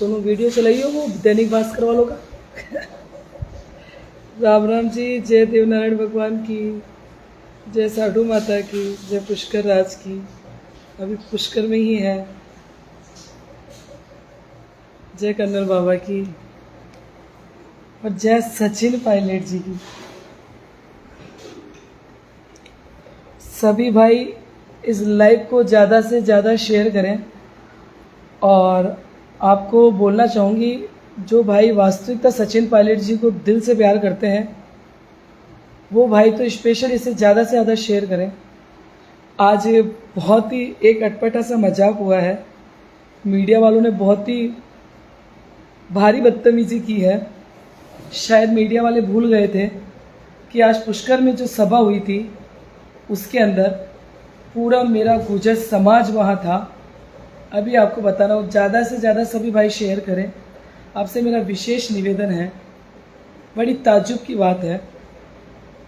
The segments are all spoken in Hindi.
सोनू वीडियो चलाइए वो दैनिक भास्कर वालों का। राम राम जी, जय देवनारायण भगवान की, जय साधु माता की, जय पुष्कर राज की। अभी पुष्कर में ही है। जय कन्नर बाबा की और जय सचिन पायलट जी की। सभी भाई इस लाइव को ज़्यादा से ज़्यादा शेयर करें। और आपको बोलना चाहूँगी, जो भाई वास्तविकता सचिन पायलट जी को दिल से प्यार करते हैं वो भाई तो स्पेशल इसे ज़्यादा से ज़्यादा शेयर करें। आज बहुत ही एक अटपटा सा मजाक हुआ है, मीडिया वालों ने बहुत ही भारी बदतमीजी की है। शायद मीडिया वाले भूल गए थे कि आज पुष्कर में जो सभा हुई थी उसके अंदर पूरा मेरा गुर्जर समाज वहाँ था। अभी आपको बता रहा हूँ, ज़्यादा से ज़्यादा सभी भाई शेयर करें। आपसे मेरा विशेष निवेदन है। बड़ी ताज्जुब की बात है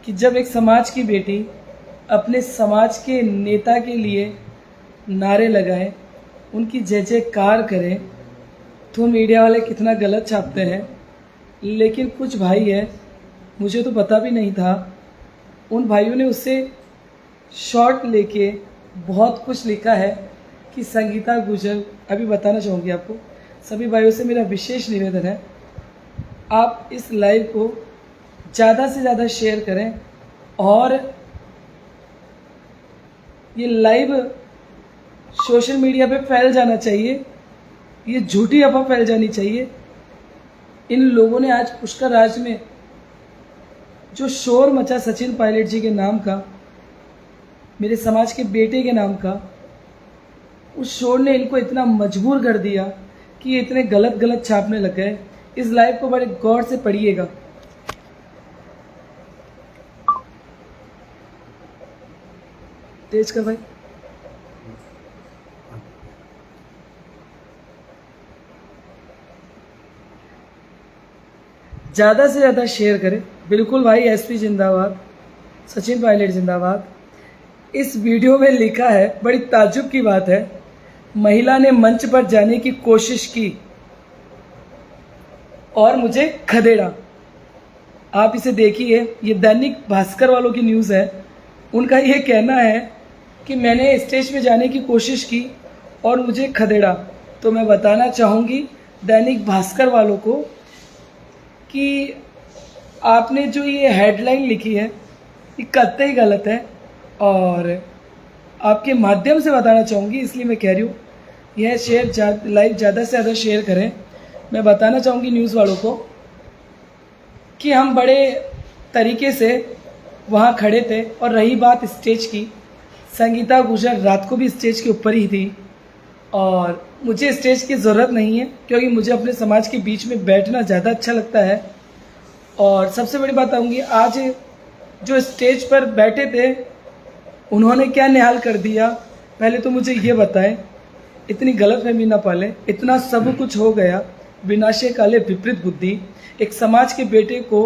कि जब एक समाज की बेटी अपने समाज के नेता के लिए नारे लगाए, उनकी जय जयकार करें, तो मीडिया वाले कितना गलत छापते हैं। लेकिन कुछ भाई है, मुझे तो पता भी नहीं था, उन भाइयों ने उससे शॉर्ट लेके बहुत कुछ लिखा है कि संगीता गुजर। अभी बताना चाहूँगी आपको, सभी भाइयों से मेरा विशेष निवेदन है, आप इस लाइव को ज़्यादा से ज़्यादा शेयर करें और ये लाइव सोशल मीडिया पे फैल जाना चाहिए। ये झूठी अफवाह फैल जानी चाहिए। इन लोगों ने आज पुष्कर राज में जो शोर मचा सचिन पायलट जी के नाम का, मेरे समाज के बेटे के नाम का, उस शोर ने इनको इतना मजबूर कर दिया कि ये इतने गलत छापने लग गए। इस लाइव को बड़े गौर से पढ़िएगा। तेज कर भाई। ज़्यादा से ज़्यादा शेयर करें। बिल्कुल भाई, एसपी जिंदाबाद, सचिन पायलट जिंदाबाद। इस वीडियो में लिखा है, बड़ी ताज्जुब की बात है, महिला ने मंच पर जाने की कोशिश की और मुझे खदेड़ा। आप इसे देखिए, ये दैनिक भास्कर वालों की न्यूज़ है। उनका ये कहना है कि मैंने स्टेज पे जाने की कोशिश की और मुझे खदेड़ा। तो मैं बताना चाहूँगी दैनिक भास्कर वालों को कि आपने जो ये हेडलाइन लिखी है ये कतई गलत है। और आपके माध्यम से बताना चाहूँगी, इसलिए मैं कह रही हूँ यह शेयर लाइव ज़्यादा से ज़्यादा शेयर करें। मैं बताना चाहूँगी न्यूज़ वालों को कि हम बड़े तरीके से वहाँ खड़े थे। और रही बात स्टेज की, संगीता गुजर रात को भी स्टेज के ऊपर ही थी और मुझे स्टेज की ज़रूरत नहीं है, क्योंकि मुझे अपने समाज के बीच में बैठना ज़्यादा अच्छा लगता है। और सबसे बड़ी बात आऊँगी, आज जो स्टेज पर बैठे थे उन्होंने क्या निहाल कर दिया, पहले तो मुझे ये बताएं। इतनी गलतफहमी ना पालें, इतना सब कुछ हो गया, विनाशे काले विपरीत बुद्धि। एक समाज के बेटे को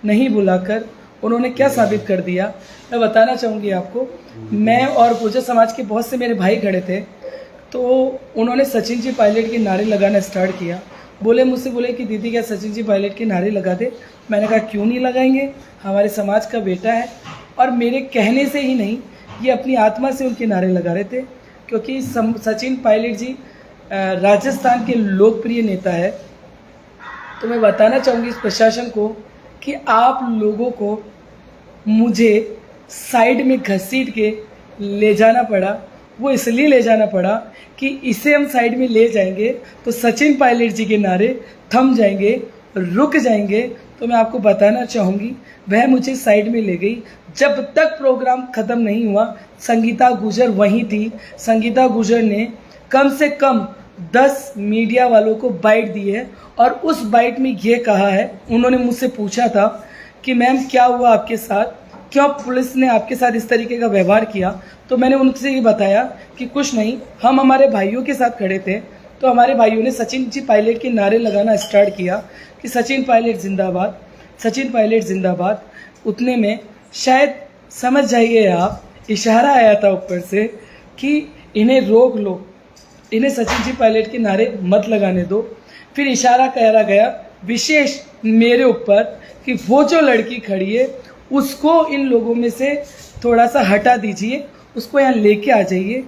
नहीं बुलाकर उन्होंने क्या साबित कर दिया, मैं बताना चाहूँगी आपको। मैं और गुर्जर समाज के बहुत से मेरे भाई खड़े थे, तो उन्होंने सचिन जी पायलट के नारे लगाना स्टार्ट किया। मुझसे बोले कि दीदी क्या सचिन जी पायलट के नारे लगा दे। मैंने कहा क्यों नहीं लगाएंगे, हमारे समाज का बेटा है। और मेरे कहने से ही नहीं, ये अपनी आत्मा से उनके नारे लगा रहे थे, क्योंकि सचिन पायलट जी राजस्थान के लोकप्रिय नेता है। तो मैं बताना चाहूँगी इस प्रशासन को कि आप लोगों को मुझे साइड में घसीट के ले जाना पड़ा। वो इसलिए ले जाना पड़ा कि इसे हम साइड में ले जाएंगे तो सचिन पायलट जी के नारे थम जाएंगे, रुक जाएंगे। तो मैं आपको बताना चाहूँगी, वह मुझे साइड में ले गई। जब तक प्रोग्राम ख़त्म नहीं हुआ, संगीता गुजर वहीं थी। संगीता गुजर ने कम से कम 10 मीडिया वालों को बाइट दी है और उस बाइट में ये कहा है, उन्होंने मुझसे पूछा था कि मैम क्या हुआ आपके साथ, क्यों पुलिस ने आपके साथ इस तरीके का व्यवहार किया। तो मैंने उनसे ये बताया कि कुछ नहीं, हम हमारे भाइयों के साथ खड़े थे, तो हमारे भाइयों ने सचिन जी पायलट के नारे लगाना स्टार्ट किया कि सचिन पायलट जिंदाबाद, सचिन पायलट जिंदाबाद। उतने में शायद समझ जाइए आप, इशारा आया था ऊपर से कि इन्हें रोक लो, इन्हें सचिन जी पायलट के नारे मत लगाने दो। फिर इशारा करा गया विशेष मेरे ऊपर कि वो जो लड़की खड़ी है उसको इन लोगों में से थोड़ा सा हटा दीजिए, उसको यहाँ लेके आ जाइए।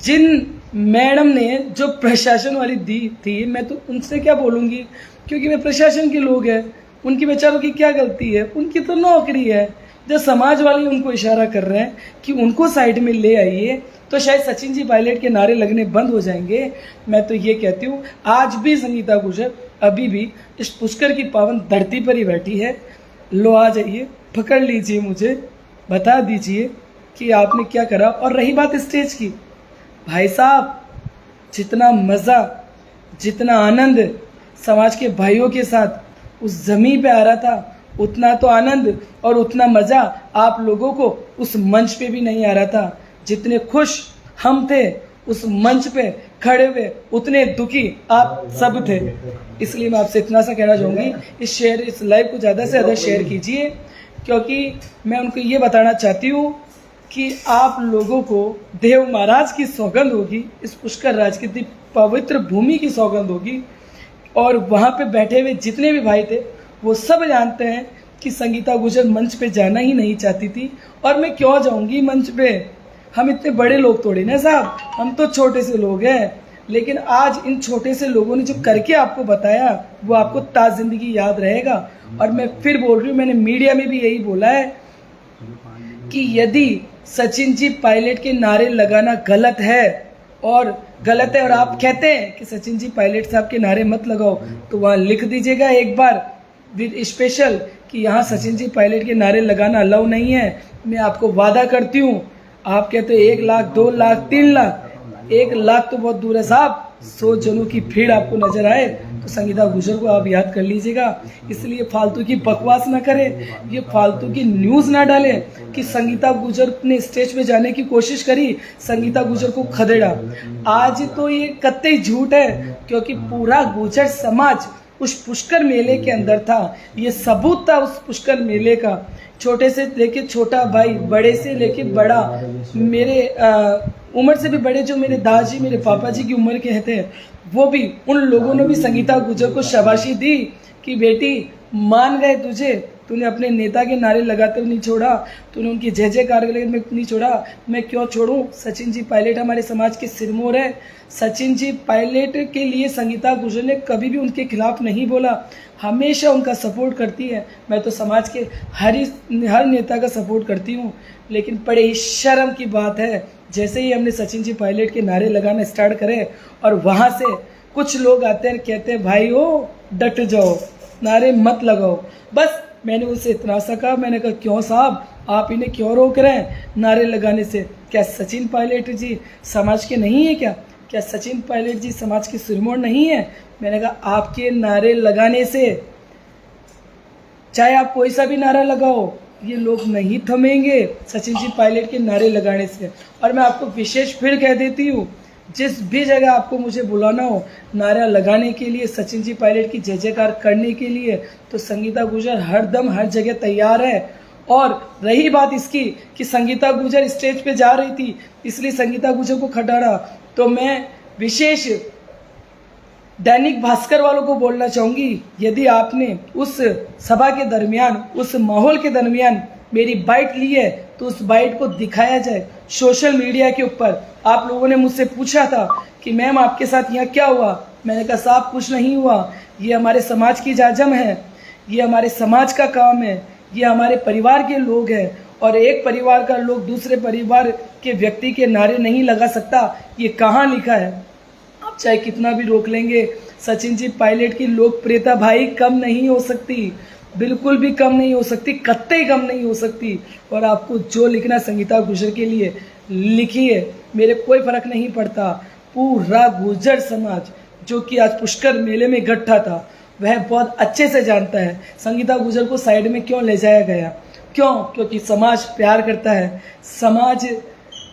जिन मैडम ने जो प्रशासन वाली दी थी, मैं तो उनसे क्या बोलूँगी, क्योंकि वे प्रशासन के लोग हैं, उनकी बेचारों की क्या गलती है, उनकी तो नौकरी है। जो समाज वाले उनको इशारा कर रहे हैं कि उनको साइड में ले आइए, तो शायद सचिन जी पायलट के नारे लगने बंद हो जाएंगे। मैं तो ये कहती हूँ, आज भी संगीता गुर्जर अभी भी इस पुष्कर की पावन धरती पर ही बैठी है। लो आ जाइए, पकड़ लीजिए, मुझे बता दीजिए कि आपने क्या करा। और रही बात स्टेज की, भाई साहब, जितना मज़ा, जितना आनंद समाज के भाइयों के साथ उस ज़मीन पे आ रहा था, उतना तो आनंद और उतना मज़ा आप लोगों को उस मंच पे भी नहीं आ रहा था। जितने खुश हम थे उस मंच पे खड़े हुए, उतने दुखी आप सब थे। इसलिए मैं आपसे इतना सा कहना चाहूँगी, इस लाइव को ज़्यादा से ज़्यादा शेयर कीजिए, क्योंकि मैं उनको ये बताना चाहती हूँ कि आप लोगों को देव महाराज की सौगंध होगी, इस पुष्कर राज की पवित्र भूमि की सौगंध होगी। और वहाँ पे बैठे हुए जितने भी भाई थे वो सब जानते हैं कि संगीता गुर्जर मंच पे जाना ही नहीं चाहती थी। और मैं क्यों जाऊँगी मंच पे, हम इतने बड़े लोग थोड़ी ना साहब, हम तो छोटे से लोग हैं। लेकिन आज इन छोटे से लोगों ने जो करके आपको बताया वो आपको ताज़ जिंदगी याद रहेगा। और मैं फिर बोल रही हूँ, मैंने मीडिया में भी यही बोला है कि यदि सचिन जी पायलट के नारे लगाना गलत है और आप कहते हैं कि सचिन जी पायलट साहब के नारे मत लगाओ, तो वहाँ लिख दीजिएगा एक बार विद स्पेशल कि यहाँ सचिन जी पायलट के नारे लगाना अलाउ नहीं है। मैं आपको वादा करती हूँ, आप कहते हो 1 लाख 2 लाख 3 लाख, 1 लाख तो बहुत दूर है साहब, 100 जनों की भीड़ आपको नजर आए तो संगीता गुर्जर को आप याद कर लीजिएगा। इसलिए फालतू की बकवास ना करें, ये फालतू की न्यूज़ ना डालें कि संगीता गुर्जर ने स्टेज पे जाने की कोशिश करी, संगीता गुर्जर को खदेड़ा। आज तो ये कतई झूठ है, क्योंकि पूरा गुर्जर समाज उस पुष्कर मेले के अंदर था। ये सबूत था उस पुष्कर मेले का, छोटे से लेके छोटा भाई, बड़े से लेके बड़ा, मेरे उम्र से भी बड़े जो मेरे दादाजी, मेरे पापा जी की उम्र के थे, वो भी, उन लोगों ने भी संगीता गुर्जर को शाबाशी दी कि बेटी मान गए तुझे, तूने अपने नेता के नारे लगाते हुए नहीं छोड़ा, तूने उनकी जय जयकार में नहीं छोड़ा। मैं क्यों छोड़ूं? सचिन जी पायलट हमारे समाज के सिरमौर है। सचिन जी पायलट के लिए संगीता गुर्जर ने कभी भी उनके खिलाफ नहीं बोला, हमेशा उनका सपोर्ट करती है। मैं तो समाज के हर नेता का सपोर्ट करती हूँ। लेकिन बड़े ही शर्म की बात है, जैसे ही हमने सचिन जी पायलट के नारे लगाना स्टार्ट करे और वहाँ से कुछ लोग आते हैं, कहते हैं भाई ओ डट जाओ, नारे मत लगाओ। बस मैंने उनसे इतना सा कहा, मैंने कहा क्यों साहब, आप इन्हें क्यों रोक रहे हैं नारे लगाने से? क्या सचिन पायलट जी समाज के नहीं है क्या सचिन पायलट जी समाज के सिरमौर नहीं है? मैंने कहा आपके नारे लगाने से, चाहे आप कोई सा भी नारा लगाओ, ये लोग नहीं थमेंगे सचिन जी पायलट के नारे लगाने से। और मैं आपको विशेष फिर कह देती हूँ, जिस भी जगह आपको मुझे बुलाना हो नारा लगाने के लिए, सचिन जी पायलट की जय जयकार करने के लिए, तो संगीता गुर्जर हर दम हर जगह तैयार है। और रही बात इसकी कि संगीता गुर्जर स्टेज पे जा रही थी इसलिए संगीता गुर्जर को खटाड़ा, तो मैं विशेष दैनिक भास्कर वालों को बोलना चाहूँगी, यदि आपने उस सभा के दरमियान, उस माहौल के दरमियान मेरी बाइट ली है तो उस बाइट को दिखाया जाए सोशल मीडिया के ऊपर। आप लोगों ने मुझसे पूछा था कि मैम आपके साथ यहाँ क्या हुआ, मैंने कहा साहब कुछ नहीं हुआ, ये हमारे समाज की जाजम है, ये हमारे समाज का काम है, ये हमारे परिवार के लोग हैं। और एक परिवार का लोग दूसरे परिवार के व्यक्ति के नारे नहीं लगा सकता, ये कहाँ लिखा है? आप चाहे कितना भी रोक लेंगे, सचिन जी पायलट की लोकप्रियता भाई कम नहीं हो सकती, बिल्कुल भी कम नहीं हो सकती, कतई कम नहीं हो सकती। और आपको जो लिखना संगीता गुर्जर के लिए लिखिए, मेरे कोई फर्क नहीं पड़ता। पूरा गुर्जर समाज जो कि आज पुष्कर मेले में इकट्ठा था, वह बहुत अच्छे से जानता है संगीता गुर्जर को साइड में क्यों ले जाया गया। क्यों? क्योंकि समाज प्यार करता है, समाज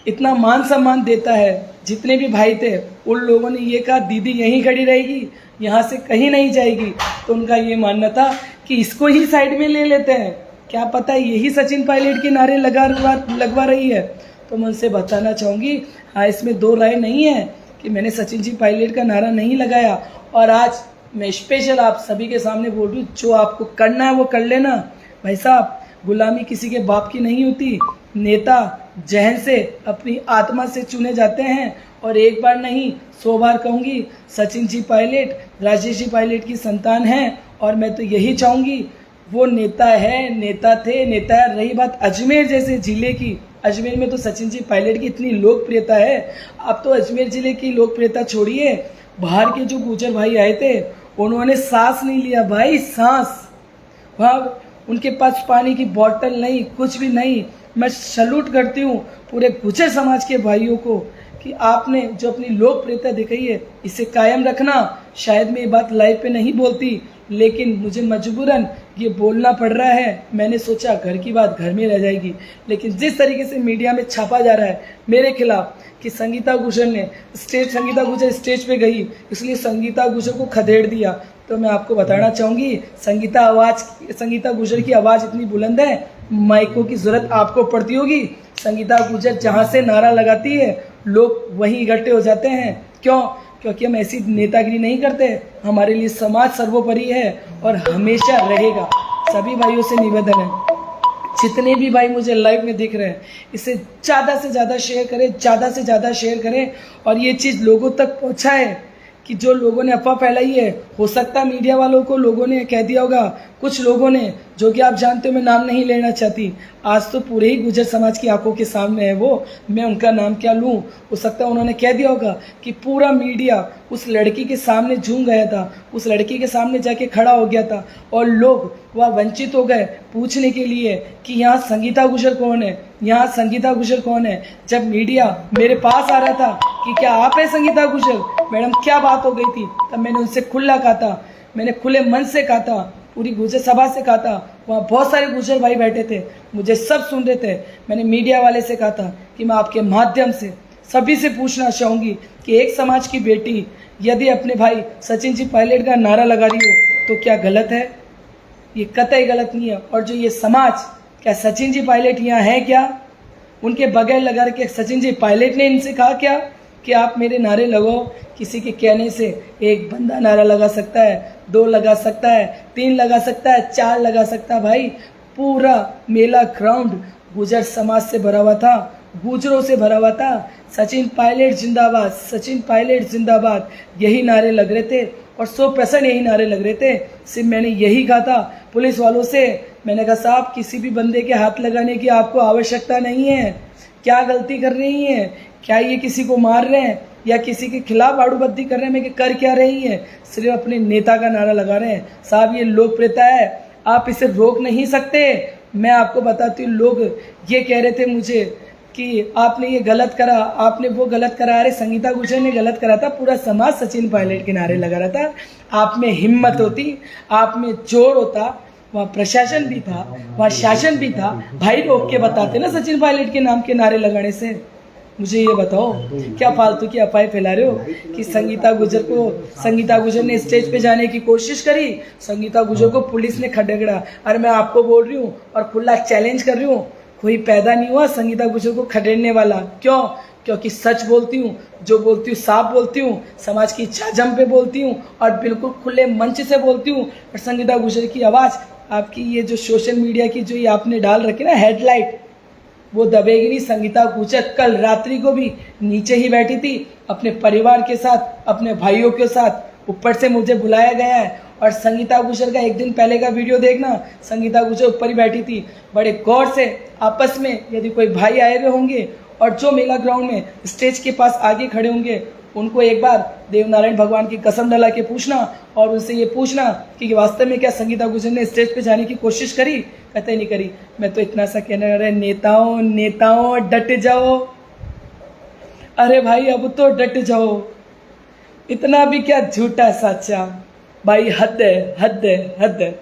इतना मान सम्मान देता है। जितने भी भाई थे उन लोगों ने ये कहा दीदी यहीं खड़ी रहेगी, यहाँ से कहीं नहीं जाएगी। तो उनका ये मानना था कि इसको ही साइड में ले लेते हैं, क्या पता यही सचिन पायलट के नारे लगवा रही है। तो मैं उनसे बताना चाहूँगी, हाँ इसमें दो राय नहीं है कि मैंने सचिन जी पायलट का नारा नहीं लगाया। और आज मैं स्पेशल आप सभी के सामने बोल रही हूँ, जो आपको करना है वो कर लेना भाई साहब। गुलामी किसी के बाप की नहीं होती। नेता जहन से, अपनी आत्मा से चुने जाते हैं। और एक बार नहीं 100 बार कहूँगी, सचिन जी पायलट राजेश जी पायलट की संतान है। और मैं तो यही चाहूँगी, वो नेता है, नेता थे, नेता है। रही बात अजमेर जैसे जिले की, अजमेर में तो सचिन जी पायलट की इतनी लोकप्रियता है। आप तो अजमेर जिले की लोकप्रियता छोड़िए, बाहर के जो गुजर भाई आए थे उन्होंने सांस नहीं लिया भाई, सांस। वहाँ उनके पास पानी की बोतल नहीं, कुछ भी नहीं। मैं सैल्यूट करती हूँ पूरे गुजर समाज के भाइयों को कि आपने जो अपनी लोकप्रियता दिखाई है इसे कायम रखना। शायद मैं ये बात लाइव पे नहीं बोलती, लेकिन मुझे मजबूरन ये बोलना पड़ रहा है। मैंने सोचा घर की बात घर में रह जाएगी, लेकिन जिस तरीके से मीडिया में छापा जा रहा है मेरे खिलाफ कि संगीता गुजर ने संगीता गुजर स्टेज पे गई इसलिए संगीता गुजर को खदेड़ दिया, तो मैं आपको बताना चाहूँगी संगीता गुजर की आवाज़ इतनी बुलंद है, माइकों की ज़रूरत आपको पड़ती होगी। संगीता गुजर जहाँ से नारा लगाती है लोग वहीं इकट्ठे हो जाते हैं। क्यों? क्योंकि हम ऐसी नेतागिरी नहीं करते। हमारे लिए समाज सर्वोपरि है और हमेशा रहेगा। सभी भाइयों से निवेदन है, जितने भी भाई मुझे लाइव में दिख रहे हैं इसे ज़्यादा से ज़्यादा शेयर करें, ज़्यादा से ज़्यादा शेयर करें और ये चीज़ लोगों तक पहुँचाएं कि जो लोगों ने अफवाह फैलाई है, हो सकता है मीडिया वालों को लोगों ने कह दिया होगा, कुछ लोगों ने, जो कि आप जानते हो मैं नाम नहीं लेना चाहती। आज तो पूरे ही गुजर समाज की आंखों के सामने है वो, मैं उनका नाम क्या लूँ। हो सकता है उन्होंने कह दिया होगा कि पूरा मीडिया उस लड़की के सामने झूम गया था, उस लड़की के सामने जाके खड़ा हो गया था और लोग वह वंचित हो गए पूछने के लिए कि यहाँ संगीता गुजर कौन है, यहाँ संगीता गुजर कौन है। जब मीडिया मेरे पास आ रहा था कि क्या आप है संगीता गुजर, मैडम क्या बात हो गई थी, तब मैंने उनसे खुला कहा था, मैंने खुले मन से कहा था, पूरी गुजर सभा से कहा था। वहाँ बहुत सारे गुजर भाई बैठे थे, मुझे सब सुन रहे थे। मैंने मीडिया वाले से कहा था कि मैं आपके माध्यम से सभी से पूछना चाहूँगी कि एक समाज की बेटी यदि अपने भाई सचिन जी पायलट का नारा लगा रही हो तो क्या गलत है? ये कतई गलत नहीं है। और जो ये समाज, क्या सचिन जी पायलट यहाँ है क्या? उनके बगैर लगा के सचिन जी पायलट ने इनसे कहा क्या कि आप मेरे नारे लगाओ? किसी के कहने से एक बंदा नारा लगा सकता है, 2 लगा सकता है, 3 लगा सकता है, 4 लगा सकता है। भाई पूरा मेला ग्राउंड गुजर समाज से भरा हुआ था, गुजरों से भरा हुआ था। सचिन पायलट जिंदाबाद, सचिन पायलट जिंदाबाद, यही नारे लग रहे थे और 100% यही नारे लग रहे थे। सिर्फ मैंने यही कहा था पुलिस वालों से, मैंने कहा साहब किसी भी बंदे के हाथ लगाने की आपको आवश्यकता नहीं है। क्या गलती कर रही हैं? क्या ये किसी को मार रहे हैं या किसी के खिलाफ आड़ूबद्दी कर रहे हैं? कि कर क्या रही हैं? सिर्फ अपने नेता का नारा लगा रहे हैं। साहब ये लोकप्रियता है, आप इसे रोक नहीं सकते। मैं आपको बताती हूँ, लोग ये कह रहे थे मुझे कि आपने ये गलत करा, आपने वो गलत करा। अरे संगीता गुजर ने गलत करा था, पूरा समाज सचिन पायलट के नारे लगा रहा था। आप में हिम्मत होती, आप में जोर होता, वहाँ प्रशासन भी था, वहाँ शासन भी था, भाई रोक के बताते ना सचिन पायलट के नाम के नारे लगाने से। मुझे ये बताओ क्या फालतू की अफवाहें फैला रहे हो कि संगीता गुजर ने स्टेज पे जाने की कोशिश करी, संगीता गुजर को पुलिस ने खदेड़ा। अरे मैं आपको बोल रही हूँ और खुला चैलेंज कर रही हूँ, कोई पैदा नहीं हुआ संगीता गुजर को खदेड़ने वाला। क्यों? क्योंकि सच बोलती हूँ, जो बोलती हूँ साफ बोलती हूँ, समाज की इच्छा जम पे बोलती हूँ और बिल्कुल खुले मंच से बोलती हूँ। और संगीता गुजर की आवाज़ आपकी ये जो सोशल मीडिया की जो ये आपने डाल रखी ना हेडलाइट, वो दबेगी नहीं। संगीता गुजर कल रात्रि को भी नीचे ही बैठी थी अपने परिवार के साथ, अपने भाइयों के साथ। ऊपर से मुझे बुलाया गया है और संगीता गुजर का एक दिन पहले का वीडियो देखना, संगीता गुजर ऊपर ही बैठी थी। बड़े गौर से आपस में यदि कोई भाई आए हुए होंगे और जो मेला ग्राउंड में स्टेज के पास आगे खड़े होंगे, उनको एक बार देवनारायण भगवान की कसम डला के पूछना और उनसे ये पूछना कि वास्तव में क्या संगीता गुजर ने स्टेज पे जाने की कोशिश करी? कहते नहीं करी। मैं तो इतना सा कहने रहे, नेताओं डट जाओ। अरे भाई अब तो डट जाओ, इतना भी क्या झूठा सच्चा भाई, हद है।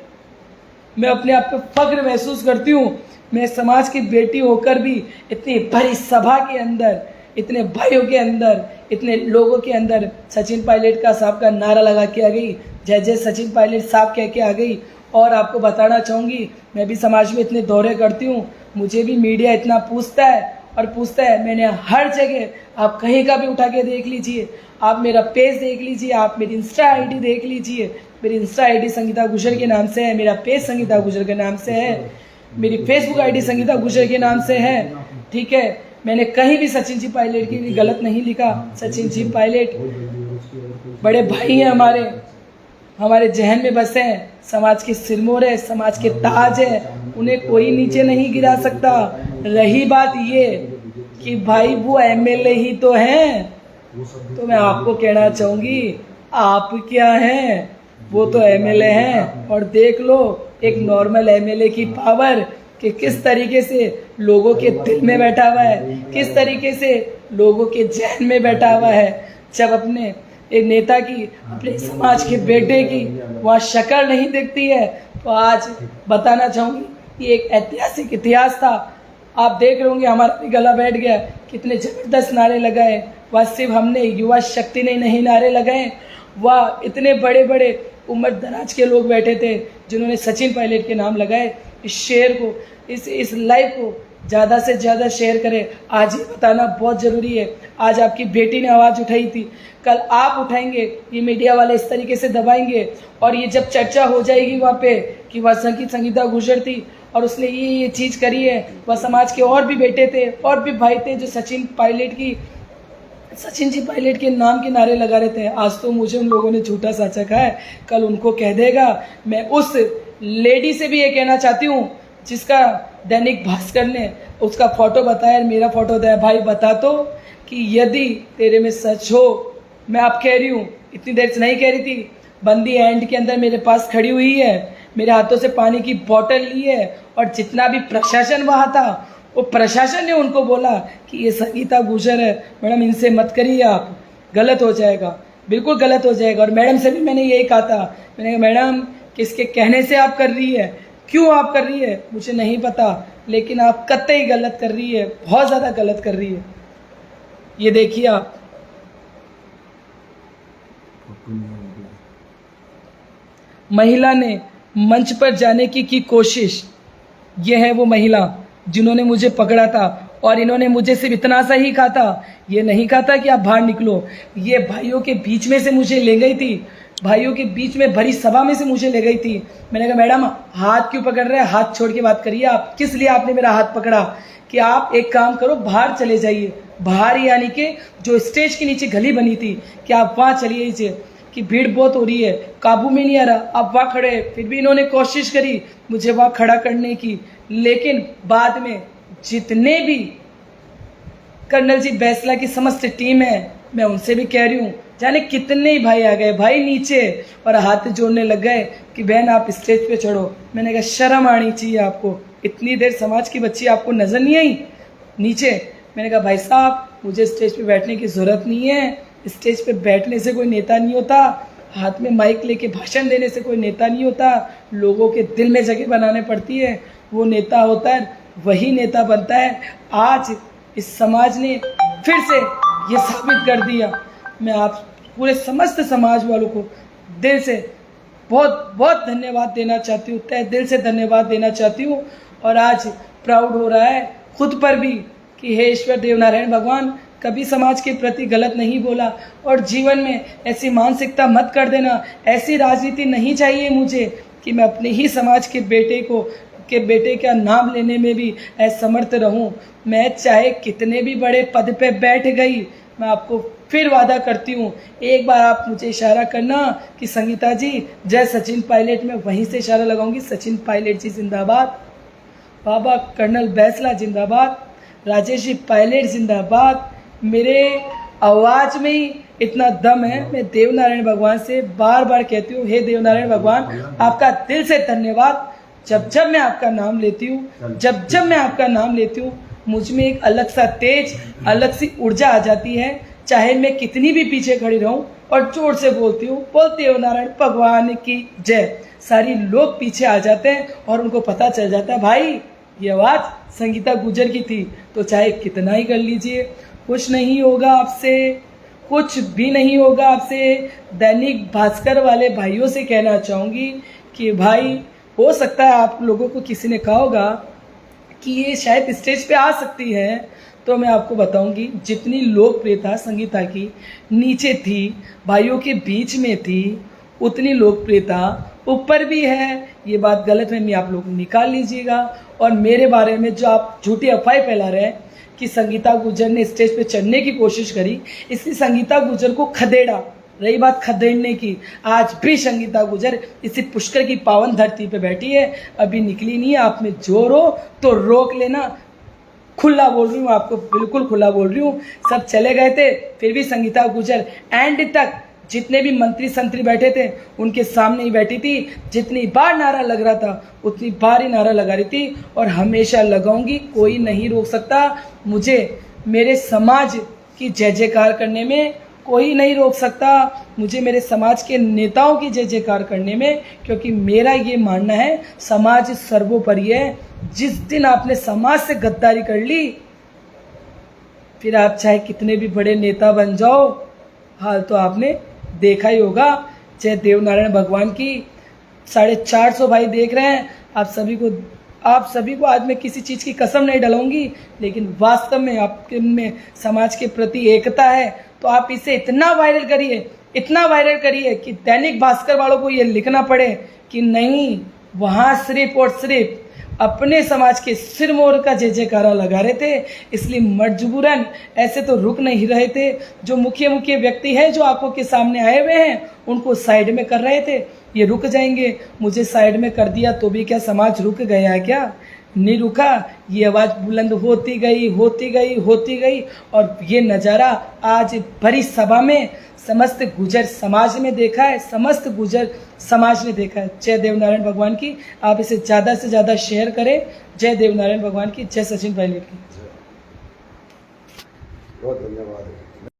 मैं अपने आप पे फख्र महसूस करती हूँ। मैं समाज की बेटी होकर भी इतनी बड़ी सभा के अंदर, इतने भाइयों के अंदर, इतने लोगों के अंदर सचिन पायलट का साहब का नारा लगा के आ गई, जय जय सचिन पायलट साहब कह के आ गई। और आपको बताना चाहूँगी, मैं भी समाज में इतने दौरे करती हूँ, मुझे भी मीडिया इतना पूछता है और पूछता है। मैंने हर जगह, आप कहीं का भी उठा के देख लीजिए, आप मेरा पेज देख लीजिए, आप मेरी इंस्टा आईडी देख लीजिए। मेरी इंस्टा आईडी संगीता गुजर के नाम से है, मेरा पेज संगीता गुजर के नाम से है, मेरी फेसबुक आईडी संगीता गुजर के नाम से है। ठीक है, मैंने कहीं भी सचिन जी पायलट के लिए गलत नहीं लिखा। सचिन जी पायलट बड़े भाई हैं हमारे जहन में बसे हैं, समाज के सिरमौर है, समाज के ताज है, उन्हें कोई नीचे नहीं गिरा सकता। रही बात ये कि भाई वो एमएलए ही तो हैं, तो मैं आपको कहना चाहूंगी आप क्या हैं, वो तो एमएलए हैं। और देख लो एक नॉर्मल एमएलए की पावर कि किस तरीके से लोगों के दिल में बैठा हुआ है, किस तरीके से लोगों के जहन में बैठा हुआ है। जब अपने एक नेता की, अपने समाज के बेटे की वहाँ शक्ल नहीं दिखती है, तो आज बताना चाहूँगी ये एक ऐतिहासिक इतिहास था। आप देख रहे होंगे हमारा भी गला बैठ गया, कितने ज़बरदस्त नारे लगाए। वह सिर्फ हमने युवा शक्ति ने नहीं नारे लगाए, वह इतने बड़े बड़े उम्र दराज के लोग बैठे थे जिन्होंने सचिन पायलट के नाम लगाए। इस शेयर को, इस लाइव को ज़्यादा से ज़्यादा शेयर करें। आज ये बताना बहुत ज़रूरी है। आज आपकी बेटी ने आवाज़ उठाई थी, कल आप उठाएंगे, ये मीडिया वाले इस तरीके से दबाएंगे और ये जब चर्चा हो जाएगी वहाँ पे कि वह संगीता गुजर थी और उसने ये चीज़ करी है। वह समाज के और भी बेटे थे और भी भाई थे जो सचिन जी पायलट के नाम के नारे लगा रहे थे। आज तो मुझे उन लोगों ने झूठा साचा कहा है, कल उनको कह देगा। मैं उस लेडी से भी ये कहना चाहती हूँ जिसका दैनिक भास्कर ने उसका फोटो बताया, मेरा फोटो बताया। भाई बता तो कि यदि तेरे में सच हो, मैं आप कह रही हूँ, इतनी देर से नहीं कह रही थी, बंदी एंड के अंदर मेरे पास खड़ी हुई है, मेरे हाथों से पानी की बोतल ली है और जितना भी प्रशासन वहाँ था वो प्रशासन ने उनको बोला कि ये संगीता गुजर है, मैडम इनसे मत करिए, आप गलत हो जाएगा, बिल्कुल गलत हो जाएगा। और मैडम से भी मैंने यही कहा था, मैंने कहा मैडम किसके कहने से आप कर रही है, क्यों आप कर रही है मुझे नहीं पता, लेकिन आप कतई गलत कर रही है, बहुत ज़्यादा गलत कर रही है। ये देखिए आप, महिला ने मंच पर जाने की कोशिश। ये है वो महिला जिन्होंने मुझे पकड़ा था और इन्होंने मुझे सिर्फ इतना सा ही कहा था, ये नहीं कहा था कि आप बाहर निकलो। ये भाइयों के बीच में से मुझे ले गई थी, भाइयों के बीच में भरी सभा में से मुझे ले गई थी। मैंने कहा मैडम हाथ क्यों पकड़ रहे हैं, हाथ छोड़ के बात करिए, आप किस लिए आपने मेरा हाथ पकड़ा। कि आप एक काम करो, बाहर चले जाइए, बाहर यानी कि जो स्टेज के नीचे गली बनी थी कि आप वहाँ चलिए नीचे, कि भीड़ बहुत हो रही है, काबू में नहीं आ रहा, आप वहाँ खड़े। फिर भी इन्होंने कोशिश करी मुझे वहाँ खड़ा करने की, लेकिन बाद में जितने भी कर्नल जी बैसला की समस्त टीम है, मैं उनसे भी कह रही हूँ, जाने कितने ही भाई आ गए भाई नीचे और हाथ जोड़ने लग गए कि बहन आप स्टेज पे चढ़ो। मैंने कहा शर्म आनी चाहिए आपको, इतनी देर समाज की बच्ची आपको नजर नहीं आई नीचे। मैंने कहा भाई साहब मुझे स्टेज पे बैठने की ज़रूरत नहीं है, स्टेज पे बैठने से कोई नेता नहीं होता, हाथ में माइक लेके भाषण देने से कोई नेता नहीं होता, लोगों के दिल में जगह बनाने पड़ती है, वो नेता होता है, वही नेता बनता है। आज इस समाज ने फिर से ये साबित कर दिया। मैं आप पूरे समस्त समाज वालों को दिल से बहुत बहुत धन्यवाद देना चाहती हूँ, तहे दिल से धन्यवाद देना चाहती हूँ। और आज प्राउड हो रहा है खुद पर भी कि हे ईश्वर देवनारायण भगवान, कभी समाज के प्रति गलत नहीं बोला और जीवन में ऐसी मानसिकता मत कर देना। ऐसी राजनीति नहीं चाहिए मुझे कि मैं अपने ही समाज के बेटे का नाम लेने में भी असमर्थ रहूं। मैं चाहे कितने भी बड़े पद पे बैठ गई, मैं आपको फिर वादा करती हूँ, एक बार आप मुझे इशारा करना कि संगीता जी जय सचिन पायलट, में वहीं से इशारा लगाऊंगी, सचिन पायलट जी जिंदाबाद, बाबा कर्नल बैसला जिंदाबाद, राजेश जी पायलट जिंदाबाद। मेरे आवाज़ में ही इतना दम है। मैं देवनारायण भगवान से बार बार कहती हूँ, हे देवनारायण भगवान आपका दिल से धन्यवाद। जब जब मैं आपका नाम लेती हूँ, जब मैं आपका नाम लेती हूँ, मुझ में एक अलग सा तेज, अलग सी ऊर्जा आ जाती है। चाहे मैं कितनी भी पीछे खड़ी रहूं और जोर से बोलती हूँ, बोलते देवनारायण भगवान की जय, सारी लोग पीछे आ जाते हैं और उनको पता चल जाता है भाई ये आवाज़ संगीता गुजर की थी। तो चाहे कितना ही कर लीजिए, कुछ नहीं होगा आपसे, कुछ भी नहीं होगा आपसे। दैनिक भास्कर वाले भाइयों से कहना चाहूँगी कि भाई हो सकता है आप लोगों को किसी ने कहा होगा कि ये शायद स्टेज पे आ सकती है, तो मैं आपको बताऊंगी जितनी लोकप्रियता संगीता की नीचे थी, भाइयों के बीच में थी, उतनी लोकप्रियता ऊपर भी है। ये बात गलतफहमी आप लोग निकाल लीजिएगा। और मेरे बारे में जो आप झूठी अफवाहें फैला रहे हैं कि संगीता गुर्जर ने स्टेज पे चढ़ने की कोशिश करी, इसलिए संगीता गुर्जर को खदेड़ा। रही बात खदेड़ने की, आज भी संगीता गुर्जर इसी पुष्कर की पावन धरती पे बैठी है, अभी निकली नहीं है। आप में जोर हो तो रोक लेना। खुला बोल रही हूँ आपको, बिल्कुल खुला बोल रही हूँ। सब चले गए थे, फिर भी संगीता गुर्जर एंड तक जितने भी मंत्री संतरी बैठे थे उनके सामने ही बैठी थी। जितनी बार नारा लग रहा था उतनी बार ही नारा लगा रही थी, और हमेशा लगाऊंगी। कोई नहीं रोक सकता मुझे मेरे समाज की जय जयकार करने में, कोई नहीं रोक सकता मुझे मेरे समाज के नेताओं की जय जयकार करने में, क्योंकि मेरा ये मानना है समाज सर्वोपरि है। जिस दिन आपने समाज से गद्दारी कर ली, फिर आप चाहे कितने भी बड़े नेता बन जाओ, हाल तो आपने देखा ही होगा। जय देवनारायण भगवान की 450 भाई देख रहे हैं। आप सभी को आज मैं किसी चीज़ की कसम नहीं डलाऊंगी, लेकिन वास्तव में आपके में समाज के प्रति एकता है, तो आप इसे इतना वायरल करिए कि दैनिक भास्कर वालों को ये लिखना पड़े कि नहीं, वहाँ सिर्फ और सिर्फ अपने समाज के सिरमौर का जय जयकारा लगा रहे थे, इसलिए मजबूरन ऐसे तो रुक नहीं रहे थे। जो मुख्य व्यक्ति हैं जो आंखों के सामने आए हुए हैं, उनको साइड में कर रहे थे, ये रुक जाएंगे। मुझे साइड में कर दिया तो भी क्या समाज रुक गया है? क्या नहीं रुका। ये आवाज़ बुलंद होती गई, और ये नज़ारा आज भरी सभा में समस्त गुजर समाज ने देखा है, समस्त गुजर समाज ने देखा है। जय देवनारायण भगवान की। आप इसे ज़्यादा से ज़्यादा शेयर करें। जय देवनारायण भगवान की, जय सचिन पायलट की। बहुत धन्यवाद।